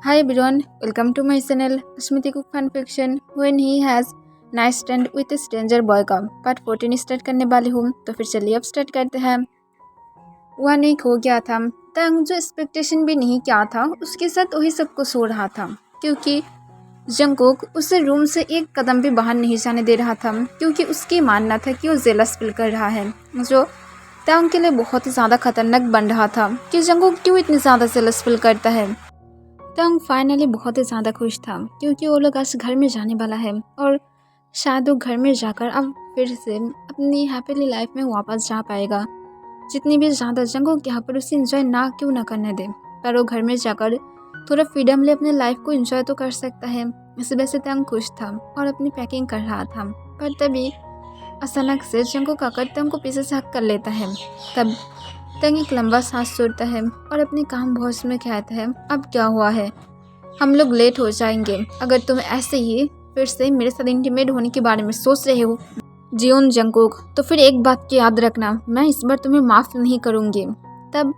Hi everyone, welcome to my channel Smriti Cook Fan Fiction. When he has nice stand with a stranger boy का part 14 start करने वाली हूँ, तो फिर चलिए अब स्टार्ट करते हैं। वन वीक हो गया था, तंग जो एक्सपेक्टेशन भी नहीं किया था उसके साथ वही सब कुछ हो रहा था, क्योंकि जंगकुक उसे रूम से एक कदम भी बाहर नहीं जाने दे रहा था, क्योंकि उसकी मानना था कि वो जेलस फील कर रहा है, जो तंग के लिए बहुत ही ज़्यादा खतरनाक बन रहा था कि जंगकुक क्यों इतनी ज़्यादा जेलस फील करता है। तंग फाइनली बहुत ही ज़्यादा खुश था, क्योंकि वो लोग आज घर में जाने वाला है और शायद वो घर में जाकर अब फिर से अपनी हैप्पीली लाइफ में वापस जा पाएगा। जितनी भी ज़्यादा जंगकुक यहाँ पर उसे इंजॉय ना क्यों ना करने दे, पर वो घर में जाकर थोड़ा फ्रीडम ले अपने लाइफ को इंजॉय तो कर सकता है। इस वजह से तंग खुश था और अपनी पैकिंग कर रहा था, पर तभी अचानक से जंगकुक आकर तंग को पीछे से हक कर लेता है। तब तंग एक लंबा सांस छोड़ता है और अपने काम वॉइस में कहता है, अब क्या हुआ है, हम लोग लेट हो जाएंगे। अगर तुम ऐसे ही फिर से मेरे साथ इंटीमेट होने के बारे में सोच रहे हो जियोन जंगकुक, तो फिर एक बात की याद रखना, मैं इस बार तुम्हें माफ़ नहीं करूँगी। तब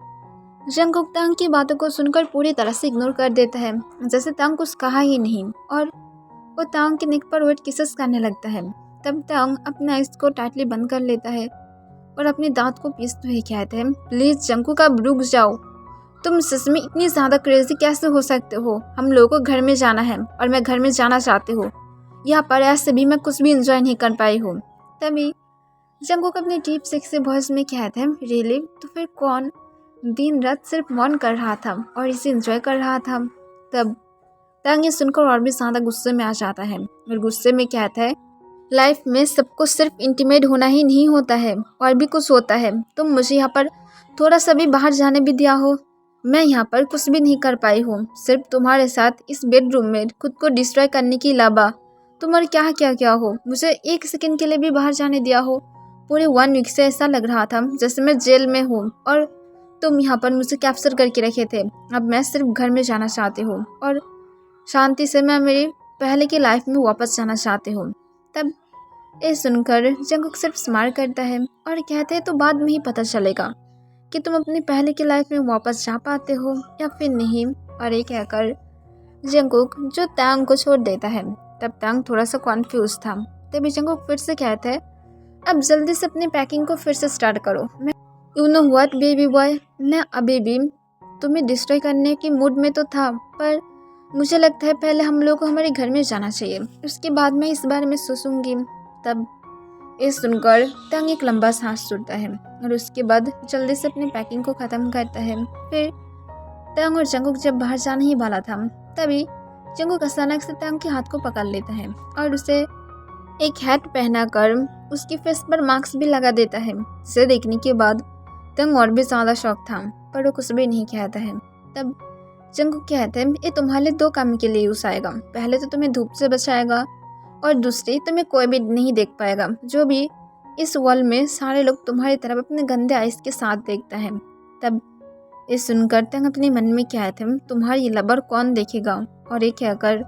जंगकुक तंग की बातों को सुनकर पूरी तरह से इग्नोर कर देता है, जैसे तंग कुछ कहा ही नहीं, और वो तंग के नेक पर वेट किसेस करने लगता है। तब तंग अपने आइज को टाइटली बंद कर लेता है और अपने दांत को पीसते हुए कहते हैं, प्लीज़ जंगकुक अब रुक जाओ, तुम सच में इतनी ज़्यादा क्रेजी कैसे हो सकते हो। हम लोगों को घर में जाना है और मैं घर में जाना चाहती हूँ। यहाँ पर ऐसे भी मैं कुछ भी इंजॉय नहीं कर पाई हूँ। तभी जंगकुक अपने डीप सेक्सी वॉइस में कहते हैं, रियली, तो फिर कौन दिन रात सिर्फ मौन कर रहा था और इसे इंजॉय कर रहा था। तब तंग ये सुनकर और भी ज़्यादा गुस्से में आ जाता है और गुस्से में कहता है, लाइफ में सब कुछ सिर्फ इंटीमेट होना ही नहीं होता है, और भी कुछ होता है। तुम मुझे यहाँ पर थोड़ा सा भी बाहर जाने भी दिया हो, मैं यहाँ पर कुछ भी नहीं कर पाई हूँ, सिर्फ तुम्हारे साथ इस बेडरूम में खुद को डिस्ट्रॉय करने के अलावा तुम और क्या क्या क्या हो। मुझे एक सेकंड के लिए भी बाहर जाने दिया हो। पूरे 1 वीक से ऐसा लग रहा था जैसे मैं जेल में हूँ और तुम यहाँ पर मुझे कैप्चर करके रखे थे। अब मैं सिर्फ घर में जाना चाहती हूँ और शांति से मैं मेरी पहले की लाइफ में वापस जाना चाहती हूँ। तब ये सुनकर जंगकुक सिर्फ स्माइल करता है और कहते हैं, तो बाद में ही पता चलेगा कि तुम अपनी पहले की लाइफ में वापस जा पाते हो या फिर नहीं। और ये कहकर जंगकुक जो तंग को छोड़ देता है। तब तंग थोड़ा सा कॉन्फ्यूज था, तभी जंगकुक फिर से कहता है, अब जल्दी से अपनी पैकिंग को फिर से स्टार्ट करो। मैं you know what baby boy, मैं अभी भी तुम्हें डिस्ट्रॉय करने की मूड में तो था, पर मुझे लगता है पहले हम लोग को हमारे घर में जाना चाहिए, उसके बाद मैं इस बारे में सोचूंगी। तब ये सुनकर तंग एक लंबा सांस छोड़ता है और उसके बाद जल्दी से अपनी पैकिंग को ख़त्म करता है। फिर तंग और जंगकुक जब बाहर जाने ही वाला था, तभी जंगकुक अचानक से तंग के हाथ को पकड़ लेता है और उसे एक हैट पहनाकर उसकी फेस पर मास्क भी लगा देता है। इसे देखने के बाद तंग और भी ज़्यादा शौक था, पर वो कुछ भी नहीं कहता है। तब जंगकुक कहते हैं, ये तुम्हारे 2 काम के लिए यूज़ आएगा, पहले तो तुम्हें धूप से बचाएगा और दूसरी तुम्हें कोई भी नहीं देख पाएगा। जो भी इस वर्ल्ड में सारे लोग तुम्हारी तरफ अपने गंदे आइस के साथ देखता है। तब ये सुनकर तंग अपने मन में कहते हैं, तुम्हारी लबर कौन देखेगा। और ये कहकर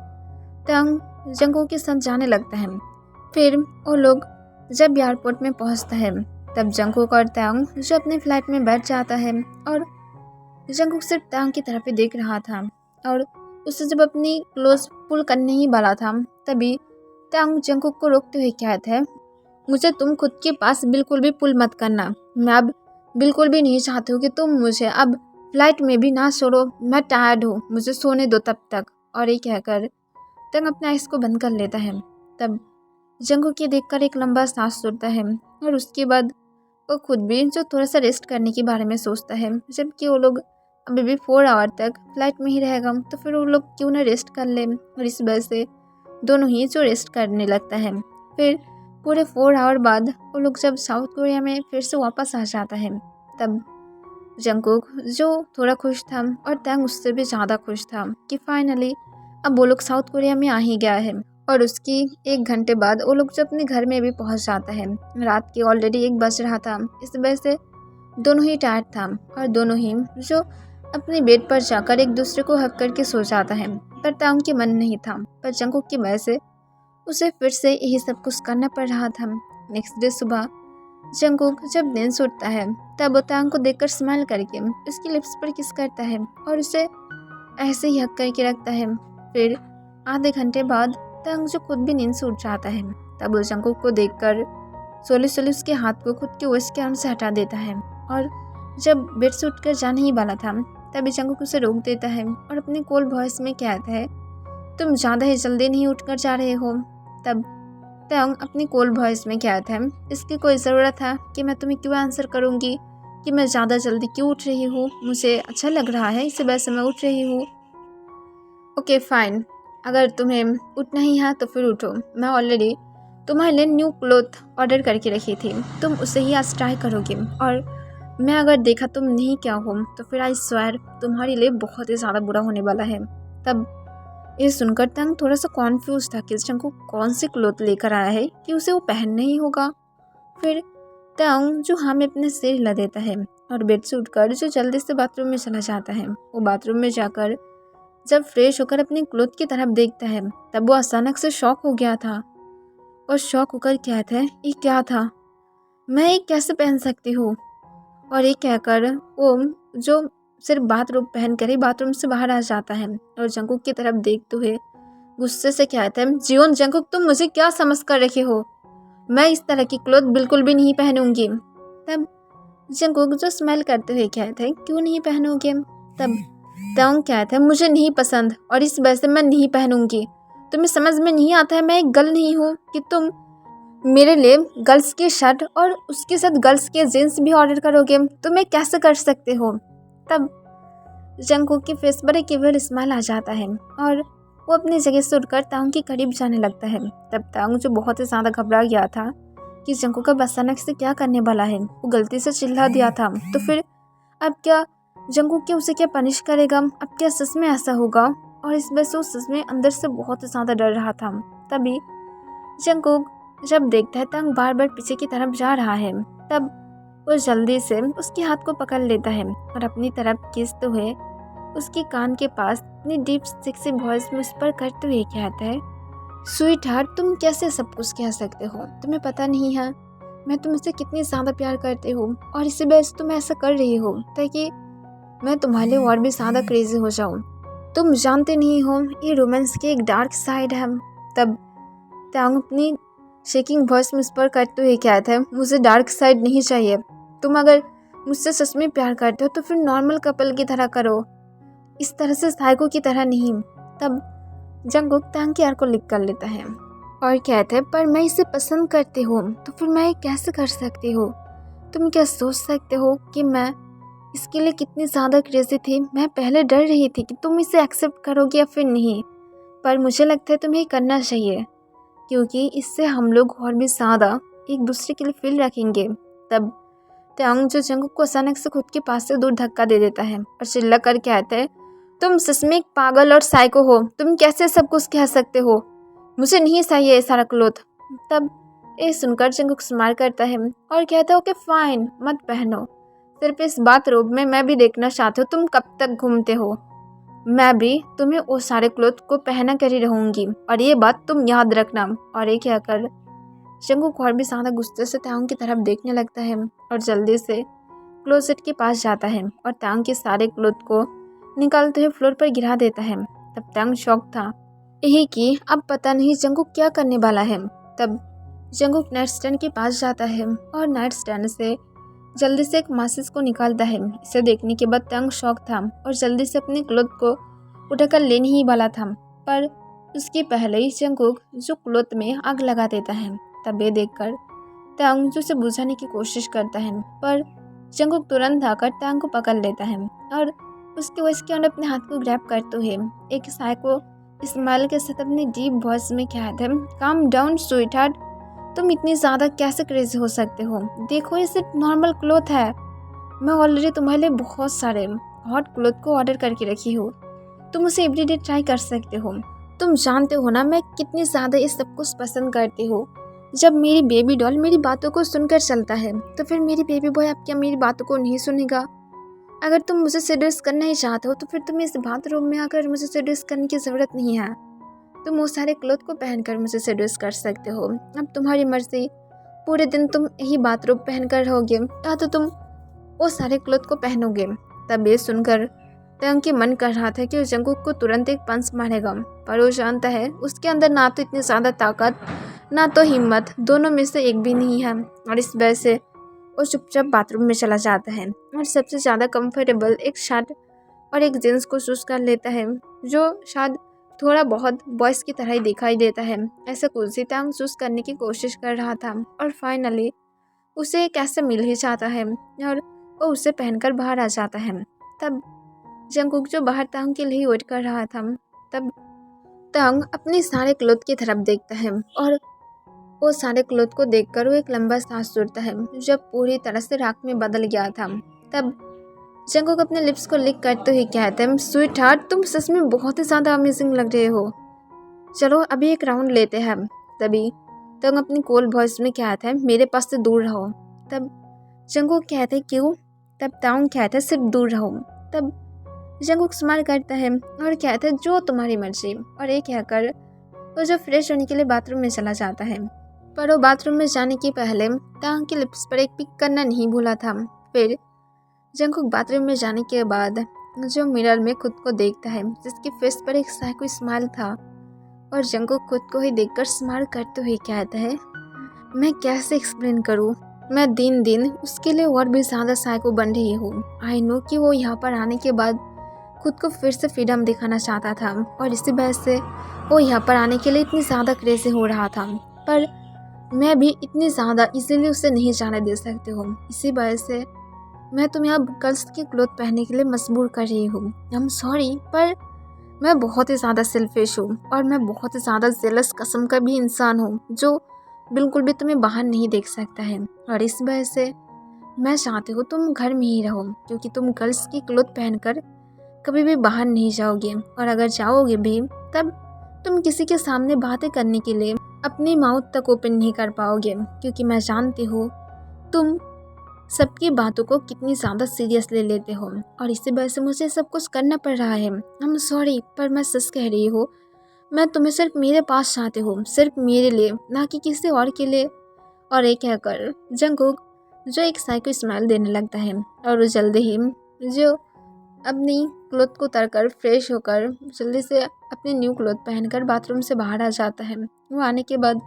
तंग जंगकुक के साथ जाने लगता है। फिर वो लोग जब एयरपोर्ट में पहुंचता है, तब जंगकुक और तंग जो अपने फ्लाइट में बैठ जाता है और जंगकुक सिर्फ तंग की तरफ ही देख रहा था और उसे जब अपनी क्लोज पुल करने ही वाला था, तभी तंग जंगकुक को रोकते हुए कहता है, मुझे तुम खुद के पास बिल्कुल भी पुल मत करना। मैं अब बिल्कुल भी नहीं चाहती हूँ कि तुम मुझे अब फ्लाइट में भी ना छोड़ो। मैं टायर्ड हूँ, मुझे सोने दो तब तक। और ये कहकर तंग अपने आइस को बंद कर लेता है। तब जंगकुक ये देखकर एक लंबा सांस छोड़ता है और उसके बाद वो खुद भी जो थोड़ा सा रेस्ट करने के बारे में सोचता है, जबकि वो लोग अभी भी 4 आवर तक फ्लाइट में ही रहेगा, तो फिर वो लोग क्यों ना रेस्ट कर ले। और इस वजह से दोनों ही जो रेस्ट करने लगता है। फिर पूरे 4 आवर बाद वो लोग जब साउथ कोरिया में फिर से वापस आ जाता है, तब जंगकुक जो थोड़ा खुश था और तंग उससे भी ज़्यादा खुश था कि फाइनली अब वो लोग साउथ कोरिया में आ ही गया है। और उसकी 1 घंटे बाद वो लोग जब अपने घर में भी पहुंच जाता है। रात के ऑलरेडी 1 बज रहा था, इस वजह से दोनों ही टायर्ड था और दोनों ही जो अपने बेड पर जाकर एक दूसरे को हक करके सो जाता है। पर तंग के मन नहीं था, पर जंगकुक की वजह से उसे फिर से यही सब कुछ करना पड़ रहा था। नेक्स्ट डे सुबह जंगकुक जब नींद से उठता है, तब वो तंग को देखकर स्माइल करके उसकी लिप्स पर किस करता है और उसे ऐसे ही हक करके रखता है। फिर आधे घंटे बाद तंग जो खुद भी नींद से उठ जाता है। तब वो जंगकुक को देखकर सोली सोली उसके हाथ को खुद के वश के से हटा देता है और जब बेड से उठकर जाने ही वाला था तभी जंगकुक उसे रोक देता है और अपने कोल्ड वॉइस में कहता है, तुम ज़्यादा ही जल्दी नहीं उठकर जा रहे हो। तब तंग अपनी कोल्ड वॉइस में कहता है, इसकी कोई ज़रूरत है कि मैं तुम्हें क्यों आंसर करूँगी कि मैं ज़्यादा जल्दी क्यों उठ रही हूँ, मुझे अच्छा लग रहा है इसी वजह से मैं उठ रही हूँ। ओके फाइन, अगर तुम्हें उठना ही है तो फिर उठो। मैं ऑलरेडी तुम्हारे लिए न्यू क्लोथ ऑर्डर करके रखी थी, तुम उसे ही आज ट्राई करोगे और मैं अगर देखा तुम नहीं क्या हो तो फिर आई स्वेयर तुम्हारे लिए बहुत ही ज़्यादा बुरा होने वाला है। तब ये सुनकर तंग थोड़ा सा कॉन्फ्यूज था कि जंगकुक कौन से क्लोथ लेकर आया है कि उसे वो पहनना ही होगा। फिर तंग जो हाँ में अपने सिर हिला देता है और बेड से उठकर जो जल्दी से बाथरूम में चला जाता है। वो बाथरूम में जाकर जब फ्रेश होकर अपने क्लोथ की तरफ देखता है तब वो अचानक से शॉक हो गया था और शॉक होकर कहता है, ये क्या था, मैं ये कैसे पहन सकती हूँ। और ये कहकर वो जो सिर्फ बाथरूम पहन कर ही बाथरूम से बाहर आ जाता है और जंगकुक की तरफ देखते हुए गुस्से से कहता है, जियोन जंगकुक तुम मुझे क्या समझ कर रखे हो, मैं इस तरह की क्लोथ बिल्कुल भी नहीं पहनूंगी। तब जंगकुक जो स्मेल करते हुए कहता है, क्यों नहीं पहनोगे। तब तंग कहता है, मुझे नहीं पसंद और इस वजह से मैं नहीं पहनूंगी। तुम्हें समझ में नहीं आता है मैं एक गर्ल नहीं हूँ कि तुम मेरे लिए गर्ल्स की शर्ट और उसके साथ गर्ल्स के जीन्स भी ऑर्डर करोगे, तुम कैसे कर सकते हो। तब जंगकुक के फेस पर एक इविल स्माइल आ जाता है और वो अपनी जगह से उठकर तांग के करीब जाने लगता है। तब तांग जो बहुत ही ज़्यादा घबरा गया था कि जंगकुक का अचानक से क्या करने वाला है, वो गलती से चिल्ला दिया था तो फिर अब क्या जंगकुक क्या उसे क्या पनिश करेगा, अब क्या सच में ऐसा होगा। और इस वजह से वो सच में अंदर से बहुत ही ज़्यादा डर रहा था। तभी जंगकुक जब देखता है तंग बार बार पीछे की तरफ जा रहा है तब वो जल्दी से उसके हाथ को पकड़ लेता है और अपनी तरफ खींचते हुए उसके कान के पास अपनी डीप सेक्सी वॉइस में उस पर करते हुए कहता है, स्वीट हार्ट तुम कैसे सब कुछ कह सकते हो, तुम्हें पता नहीं है मैं तुमसे कितनी ज़्यादा प्यार करती हूँ और इसी वजह से तुम ऐसा कर रही हो ताकि मैं तुम्हारे लिए और भी ज़्यादा क्रेजी हो जाऊँ। तुम जानते नहीं हो ये रोमांस की एक डार्क साइड है। तब तांग अपनी शेकिंग वॉइस में उस पर करते हुए कहता है, मुझे डार्क साइड नहीं चाहिए, तुम अगर मुझसे सच में प्यार करते हो तो फिर नॉर्मल कपल की तरह करो, इस तरह से साइको की तरह नहीं। तब जंगकुक तांग की यार को लिख कर लेता है और कहता है, पर मैं इसे पसंद करती हूँ तो फिर मैं कैसे कर सकती हूँ, तुम क्या सोच सकते हो कि मैं इसके लिए कितनी ज़्यादा क्रेजी थी। मैं पहले डर रही थी कि तुम इसे एक्सेप्ट करोगे या फिर नहीं, पर मुझे लगता है तुम्हें करना चाहिए क्योंकि इससे हम लोग और भी ज़्यादा एक दूसरे के लिए फील रखेंगे। तब तांग जो जंगकुक को अचानक से खुद के पास से दूर धक्का दे देता है और चिल्ला कर कहता है, तुम सच में एक पागल और साइको हो, तुम कैसे सब कुछ कह सकते हो, मुझे नहीं चाहिए ये सारा क्लोथ। तब ये सुनकर जंगकुक स्माइल करता है और कहता है, ओके फाइन मत पहनो, सिर्फ इस बाथरूम में मैं भी देखना चाहती हूँ तुम कब तक घूमते हो, मैं भी तुम्हें वो सारे क्लोथ को पहना कर ही रहूँगी और ये बात तुम याद रखना। और ये कहकर जंगकुक और भी ज़्यादा गुस्से से तांग की तरफ देखने लगता है और जल्दी से क्लोजेट के पास जाता है और तांग के सारे क्लोथ को निकालते हुए फ्लोर पर गिरा देता है। तब तांग शॉक था यही कि अब पता नहीं जंगकुक क्या करने वाला है। तब जंगकुक नाइट स्टैंड के पास जाता है और नाइट स्टैंड से जल्दी से एक माचिस को निकालता है। इसे देखने के बाद तंग शॉक था और जल्दी से अपने क्लोथ को उठाकर लेने ही वाला था, पर उसके पहले ही जंगकुक जो क्लोथ में आग लगा देता है। तब ये देखकर तंग जो उसे बुझाने की कोशिश करता है, पर जंगकुक तुरंत आकर तंग को पकड़ लेता है और उसके वश के अंदर अपने हाथ को ग्रैब करते हुए एक साइको स्माइल के साथ अपनी डीप वॉइस में कहता है, काम डाउन स्वीट हार्ट, तुम इतनी ज़्यादा कैसे क्रेजी हो सकते हो, देखो ये सिर्फ नॉर्मल क्लोथ है, मैं ऑलरेडी तुम्हारे लिए बहुत सारे हॉट क्लोथ को ऑर्डर करके रखी हूँ, तुम उसे एवरीडे ट्राई कर सकते हो, तुम जानते हो ना मैं कितनी ज़्यादा ये सब कुछ पसंद करती हूँ। जब मेरी बेबी डॉल मेरी बातों को सुनकर चलता है तो फिर मेरी बेबी बॉय अब क्या मेरी बातों को नहीं सुनेगा। अगर तुम मुझे सेड्यूस करना ही चाहते हो तो फिर तुम्हें इस बाथरूम में आकर मुझे सेड्यूस करने की ज़रूरत नहीं है, तुम वो सारे क्लोथ को पहनकर मुझे सेड्यूस कर सकते हो। अब तुम्हारी मर्जी, पूरे दिन तुम यही बाथरूम पहन कर रहोगे या तो तुम वो सारे क्लोथ को पहनोगे। तब ये सुनकर तंग के मन कर रहा था कि वो जंगकुक को तुरंत एक पंच मारेगा, पर वो जानता है उसके अंदर ना तो इतनी ज़्यादा ताकत ना तो हिम्मत, दोनों में से एक भी नहीं है। और इस वजह से वो चुपचाप बाथरूम में चला जाता है और सबसे ज़्यादा कंफर्टेबल एक शर्ट और एक जींस को चूज कर लेता है, जो शायद थोड़ा बहुत बॉयज़ की तरह ही दिखाई देता है। ऐसा कुर्सी तंग चूज करने की कोशिश कर रहा था और फाइनली उसे एक ऐसा मिल ही जाता है और वो उसे पहनकर बाहर आ जाता है। तब जंगकुक जो बाहर तंग के लिए वेट कर रहा था, तब तंग अपने सारे क्लोथ की तरफ देखता है और वो सारे क्लोथ को देखकर वो एक लंबा सांस छोड़ता है, जब पूरी तरह से राख में बदल गया था। तब जंगकुक अपने लिप्स को लिक करते हुए कहते हैं, स्वीट हार्ट, तुम सच में बहुत ही ज़्यादा अमेजिंग लग रहे हो, चलो अभी एक राउंड लेते हैं। तभी तंग अपनी कोल्ड वॉइस में कहता है, मेरे पास से दूर रहो। तब जंगकुक कहते हैं, क्यों? तब तंग कहता है, सिर्फ दूर रहो। तब जंगकुक स्माइल करता है और कहता है, जो तुम्हारी मर्जी। और एक कहकर वो जो फ्रेश होने के लिए बाथरूम में चला जाता है, पर वो बाथरूम में जाने के पहले तंग के लिप्स पर एक पिक करना नहीं भूला था। फिर जंगकुक बाथरूम में जाने के बाद जो मिरर में खुद को देखता है, जिसके फेस पर एक साइको स्माइल था, और जंगकुक खुद को ही देखकर स्माइल करते हुए कहता है, मैं कैसे एक्सप्लेन करूँ, मैं दिन दिन उसके लिए और भी ज़्यादा साइको बन रही हूँ। आई नो कि वो यहाँ पर आने के बाद खुद को फिर से फ्रीडम दिखाना चाहता था और इसी वजह से वो यहाँ पर आने के लिए इतनी ज़्यादा क्रेज़ी हो रहा था, पर मैं भी इतनी ज़्यादा इजीली उसे नहीं जाने दे सकती हूँ। इसी वजह से मैं तुम्हें अब गर्ल्स की क्लोथ पहनने के लिए मजबूर कर रही हूँ। आई एम सॉरी, पर मैं बहुत ही ज़्यादा सेल्फिश हूँ और मैं बहुत ही ज़्यादा जेलस किस्म का भी इंसान हूँ, जो बिल्कुल भी तुम्हें बाहर नहीं देख सकता है। और इस वजह से मैं चाहती हूँ तुम घर में ही रहो, क्योंकि तुम गर्ल्स की क्लोथ पहनकर कभी भी बाहर नहीं जाओगे, और अगर जाओगे भी तब तुम किसी के सामने बातें करने के लिए अपनी माउथ तक ओपन नहीं कर पाओगे, क्योंकि मैं जानती हूँ तुम सबकी बातों को कितनी ज़्यादा सीरियस ले लेते हो, और इसी वजह से मुझे सब कुछ करना पड़ रहा है। आई एम सॉरी, पर मैं सच कह रही हूँ, मैं तुम्हें सिर्फ मेरे पास चाहती हूँ, सिर्फ मेरे लिए, ना कि किसी और के लिए। और एक कहकर जंगकुक जो एक साइको स्माइल देने लगता है और वो जल्दी ही जो अपनी क्लोथ को उतारकर फ्रेश होकर जल्दी से अपनी न्यू क्लोथ पहनकर बाथरूम से बाहर आ जाता है। वो आने के बाद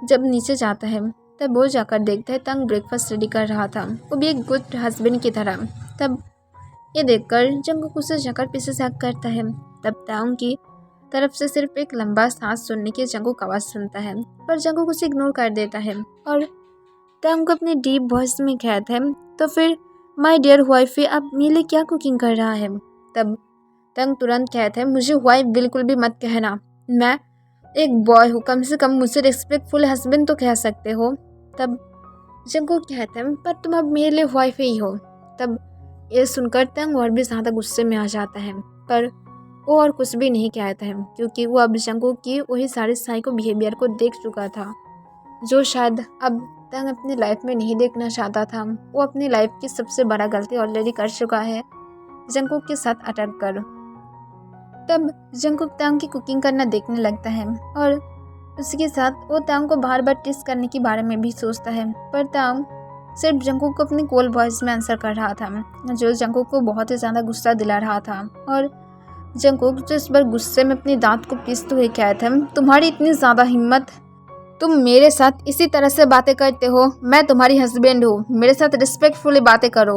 जब नीचे जाता है, तब वो जाकर देखता है तंग ब्रेकफास्ट रेडी कर रहा था, वो भी एक गुड हस्बैंड की तरह। तब ये देखकर जंगकुक उसे जाकर पीछे से हक करता है। तब तंग की तरफ से सिर्फ एक लंबा सांस सुनने की जंगकुक आवाज़ सुनता है, पर जंगकुक उसे इग्नोर कर देता है और तंग को अपनी डीप वॉइस में कहता है, तो फिर माय डियर वाइफ, आप मेरे लिए क्या कुकिंग कर रहा है? तब तंग तुरंत कहता है, मुझे वाइफ बिल्कुल भी मत कहना, मैं एक बॉय हूँ, कम से कम मुझसे रिस्पेक्टफुल हस्बैंड तो कह सकते हो। तब जंगकुक कहता है, पर तुम अब मेरे लिए वाइफ ही हो। तब ये सुनकर तंग और भी ज़्यादा गुस्से में आ जाता है, पर वो और कुछ भी नहीं कहता है, क्योंकि वो अब जंगकुक की वही सारे साइको बिहेवियर को देख चुका था, जो शायद अब तंग अपनी लाइफ में नहीं देखना चाहता था। वो अपनी लाइफ की सबसे बड़ा गलती ऑलरेडी कर चुका है, जंगकुक के साथ अटैक कर। तब जंगकुक तंग की कुकिंग करना देखने लगता है और उसके साथ वो तंग को बार बार टेस्ट करने के बारे में भी सोचता है, पर तंग सिर्फ जंगकुक को अपनी कोल्ड वॉइस में आंसर कर रहा था, जो जंगकुक को बहुत ही ज़्यादा गुस्सा दिला रहा था। और जंगकुक जो इस बार गुस्से में अपनी दांत को पीसते हुए कहता है, तुम्हारी इतनी ज़्यादा हिम्मत, तुम मेरे साथ इसी तरह से बातें करते हो? मैं तुम्हारी हस्बैंड हूँ, मेरे साथ रिस्पेक्टफुली बातें करो,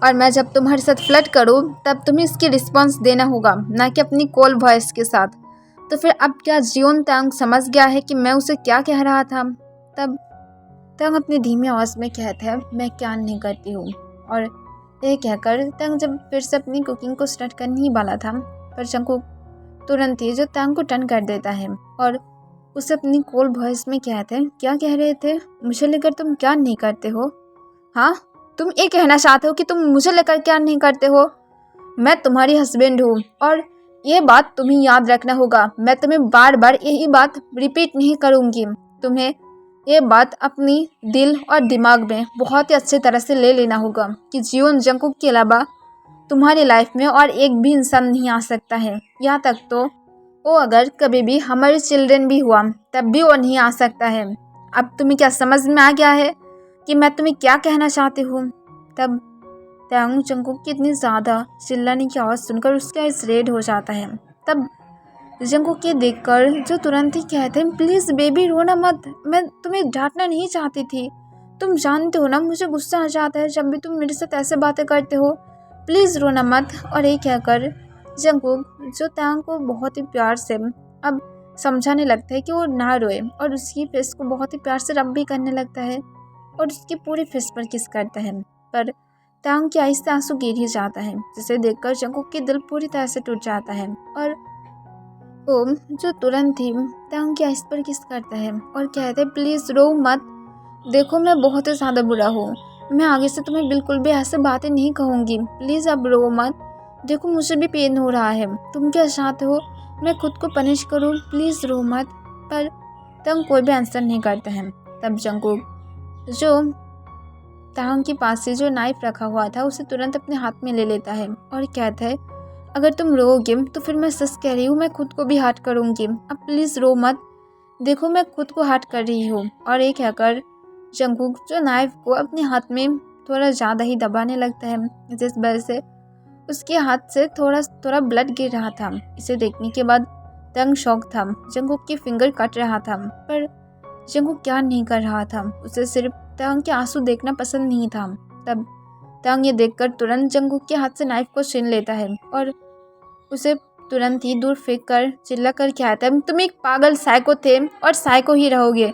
और मैं जब तुम्हारे साथ फ्लर्ट करूँ तब तुम्हें इसकी रिस्पॉन्स देना होगा, ना कि अपनी कॉल वॉइस के साथ। तो फिर अब क्या जियोन तंग समझ गया है कि मैं उसे क्या कह रहा था? तब तंग अपनी धीमी आवाज़ में कहता है, मैं क्या नहीं करती हूँ। और ये कहकर तंग जब फिर से अपनी कुकिंग को स्टार्ट करने ही वाला था, पर जंगकुक तुरंत ही जो तंग को टर्न कर देता है और उसे अपनी कोल्ड वॉइस में कहते हैं, क्या कह रहे थे? मुझे लेकर तुम क्या नहीं करते हो? हाँ, तुम ये कहना चाहते हो कि तुम मुझे लेकर क्या नहीं करते हो? मैं तुम्हारी हस्बैंड हूँ और ये बात तुम्हें याद रखना होगा। मैं तुम्हें बार बार यही बात रिपीट नहीं करूँगी। तुम्हें ये बात अपनी दिल और दिमाग में बहुत ही अच्छी तरह से ले लेना होगा कि जियोन जंगकुक के अलावा तुम्हारी लाइफ में और एक भी इंसान नहीं आ सकता है। यहाँ तक तो वो अगर कभी भी हमारे चिल्ड्रन भी हुआ तब भी वो नहीं आ सकता है। अब तुम्हें क्या समझ में आ गया है कि मैं तुम्हें क्या कहना चाहती हूँ? तब त्यांग जंगकुक की इतनी ज़्यादा चिल्लाने की आवाज़ सुनकर उसका आइस रेड हो जाता है। तब जंगकुक ये देखकर जो तुरंत ही कहते हैं, प्लीज़ बेबी रोना मत, मैं तुम्हें डांटना नहीं चाहती थी, तुम जानते हो ना मुझे गुस्सा आ जाता है जब भी तुम मेरे साथ ऐसे बातें करते हो, प्लीज़ रोना मत। और ये कहकर जंगकुक जो त्यांग को बहुत ही प्यार से अब समझाने लगता है कि वो ना रोए और उसकी फेस को बहुत ही प्यार से रब भी करने लगता है और उसके पूरे फेस पर किस करता है। पर त्यांग की आंख से आंसू गिर ही जाता है, जिसे देखकर जंगकुक की दिल पूरी तरह से टूट जाता है और ओम जो तुरंत ही त्यांग की आंख पर किस करता है और कहता है, प्लीज़ रो मत, देखो मैं बहुत ही ज़्यादा बुरा हूँ, मैं आगे से तुम्हें बिल्कुल भी ऐसे बातें नहीं कहूँगी, प्लीज़ अब रो मत, देखो मुझे भी पेन हो रहा है, तुम क्या चाहते हो मैं खुद को पनिश करूँ, प्लीज़ रो मत। पर तंग कोई भी आंसर नहीं करता है। तब जंगकुक जो तांग के पास से जो नाइफ रखा हुआ था उसे तुरंत अपने हाथ में ले लेता है और कहता है, अगर तुम रोओगे तो फिर मैं सच कह रही हूँ, मैं खुद को भी हर्ट करूँगी, अब प्लीज़ रो मत, देखो मैं खुद को हर्ट कर रही हूँ। और एक कहकर जंगकुक जो नाइफ को अपने हाथ में थोड़ा ज़्यादा ही दबाने लगता है, जिस वजह से उसके हाथ से थोड़ा थोड़ा ब्लड गिर रहा था। इसे देखने के बाद तंग शॉक था, जंगकुक की फिंगर कट रहा था, पर जंगकुक क्या नहीं कर रहा था, उसे सिर्फ तंग के आंसू देखना पसंद नहीं था। तब तंग ये देखकर तुरंत जंगकुक के हाथ से नाइफ को छीन लेता है और उसे तुरंत ही दूर फेंक कर चिल्ला कर कहता है, तुम एक पागल साइको थे और साइको ही रहोगे,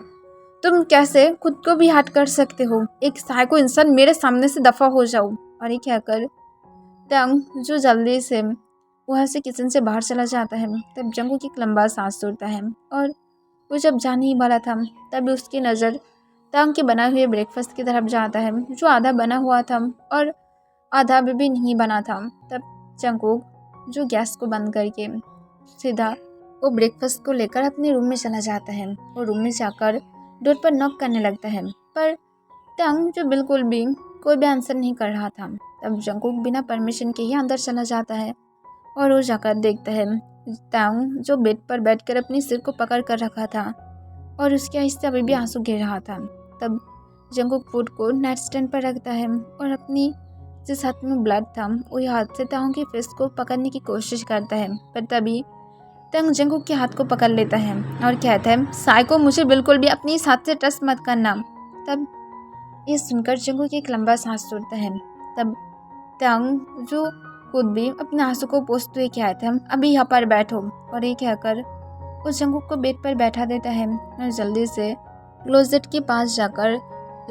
तुम कैसे खुद को भी हर्ट कर सकते हो, एक साइको इंसान, मेरे सामने से दफा हो जाओ। और ये कहकर तंग जो जल्दी से वहाँ से किचन से बाहर चला जाता है। तब जंगकुक एक लंबा सांस छोड़ता है और वो जब जाने ही वाला था तब उसकी नज़र तंग के बनाए हुए ब्रेकफास्ट की तरफ जाता है, जो आधा बना हुआ था और आधा अभी भी नहीं बना था। तब जंगकुक जो गैस को बंद करके सीधा वो ब्रेकफास्ट को लेकर अपने रूम में चला जाता है और रूम में जाकर डोर पर नॉक करने लगता है, पर तंग जो बिल्कुल भी कोई भी आंसर नहीं कर रहा था। तब जंगकुक बिना परमिशन के ही अंदर चला जाता है और वो जाकर देखता है तंग जो बेड पर बैठकर अपने सिर को पकड़ कर रखा था और उसके आंख से अभी भी आंसू गिर रहा था। तब जंगकुक फूड को नाइट स्टैंड पर रखता है और अपनी जिस हाथ में ब्लड था वही हाथ से तंग के फेस को पकड़ने की कोशिश करता है, पर तभी तंग जंगकुक के हाथ को पकड़ लेता है और कहता है, साइको मुझे बिल्कुल भी अपने इस हाथ से टच मत करना। तब ये सुनकर जंगकुक एक लंबा सांस छोड़ता है। तब तंग जो खुद भी अपने आंसू को पोंछते हुए कहता है, अभी यहाँ पर बैठो। और ये कहकर उस जंगकुक को बेड पर बैठा देता है और जल्दी से क्लोजेट के पास जाकर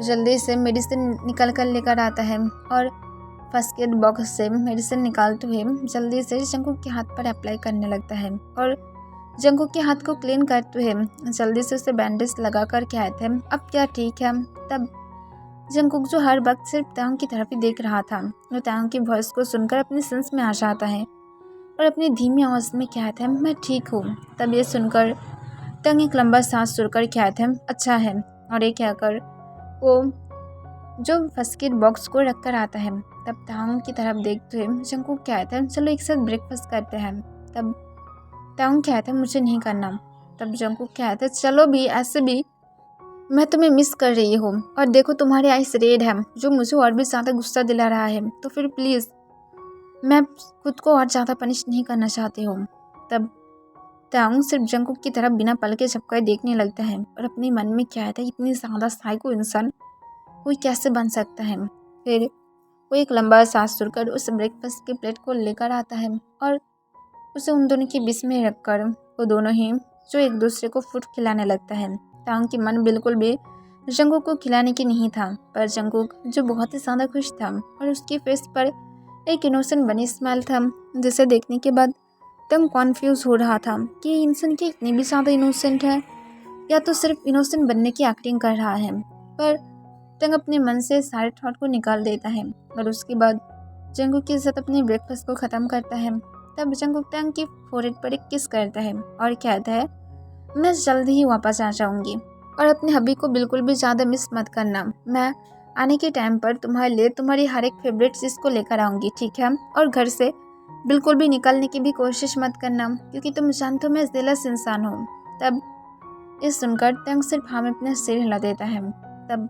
जल्दी से मेडिसिन निकल कर लेकर आता है और फर्स्ट एड बॉक्स से मेडिसिन निकालते हुए जल्दी से जंगकुक के हाथ पर अप्लाई करने लगता है और जंगकुक के हाथ को क्लीन करते हुए जल्दी से उसे बैंडेज लगा कर कहते हैं, अब क्या ठीक है। तब जंगकुक जो हर वक्त सिर्फ तंग की तरफ ही देख रहा था, वो तंग की वॉइस को सुनकर अपने सेंस में आ जाता है और अपनी धीमी आवाज़ में कहता है, मैं ठीक हूँ। तब ये सुनकर तंग एक लंबा सांस छोड़कर कहता है, अच्छा है। और ये कहकर वो जो फर्स्ट एड बॉक्स को रख कर आता है। तब तंग की तरफ देखते हुए जंगकुक कहता है, चलो एक साथ ब्रेकफास्ट करते हैं। तब तंग कहता है, मुझे नहीं करना। तब जंगकुक कहता है, चलो भी, ऐसे भी मैं तुम्हें मिस कर रही हूँ और देखो तुम्हारी आइस रेड है जो मुझे और भी ज़्यादा गुस्सा दिला रहा है, तो फिर प्लीज़ मैं खुद को और ज़्यादा पनिश नहीं करना चाहती हूँ। तब तंग सिर्फ जंगकुक की तरफ बिना पल के झपकाए देखने लगता है और अपने मन में कहता है, इतनी ज़्यादा साइको इंसान कोई कैसे बन सकता है। फिर वो एक लंबा सांस छोड़कर उस ब्रेकफास्ट के प्लेट को लेकर आता है और उसे उन दोनों के बीच में रखकर वो दोनों ही जो एक दूसरे को फूड खिलाने लगता है। तंग की मन बिल्कुल भी जंगकुक को खिलाने की नहीं था, पर जंगकुक जो बहुत ही ज़्यादा खुश था और उसके फेस पर एक इनोसेंट बनी स्माइल था, जिसे देखने के बाद तंग कॉन्फ्यूज़ हो रहा था कि ये इंसान की इतनी भी ज़्यादा इनोसेंट है या तो सिर्फ इनोसेंट बनने की एक्टिंग कर रहा है। पर तंग अपने मन से सारे थॉट को निकाल देता है और उसके बाद जंगकुक के साथ अपने ब्रेकफास्ट को ख़त्म करता है। तब जंगकुक तंग की फोrehead पर एक किस करता है और कहता है, मैं जल्दी ही वापस आ जाऊंगी और अपने हबी को बिल्कुल भी ज़्यादा मिस मत करना। मैं आने के टाइम पर तुम्हारे लिए तुम्हारी हर एक फेवरेट चीज़ को लेकर आऊँगी, ठीक है? और घर से बिल्कुल भी निकलने की भी कोशिश मत करना, क्योंकि तुम जानते हो मैं जेलस इंसान हूँ। तब ये सुनकर तंग सिर्फ हाँ में अपना सिर हिला देता है। तब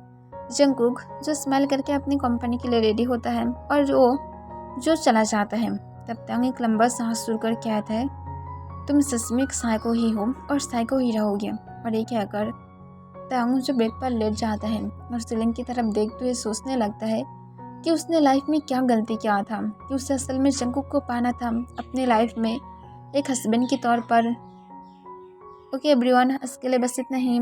जंगकुक जो स्माइल करके अपनी कंपनी के लिए रेडी होता है और जो चला जाता है। तब तांग एक लंबा सांस छोड़कर कहता है, तुम सच में एक साइको ही हो और साइको ही रहोगे। और ये कहकर तांग जो बेड पर लेट जाता है और सीलिंग की तरफ देखते हुए सोचने लगता है कि उसने लाइफ में क्या गलती किया था कि उसे असल में जंगकुक को पाना था अपने लाइफ में एक हस्बैंड के तौर पर। ओके एवरीवन, आज के लिए बस इतना ही।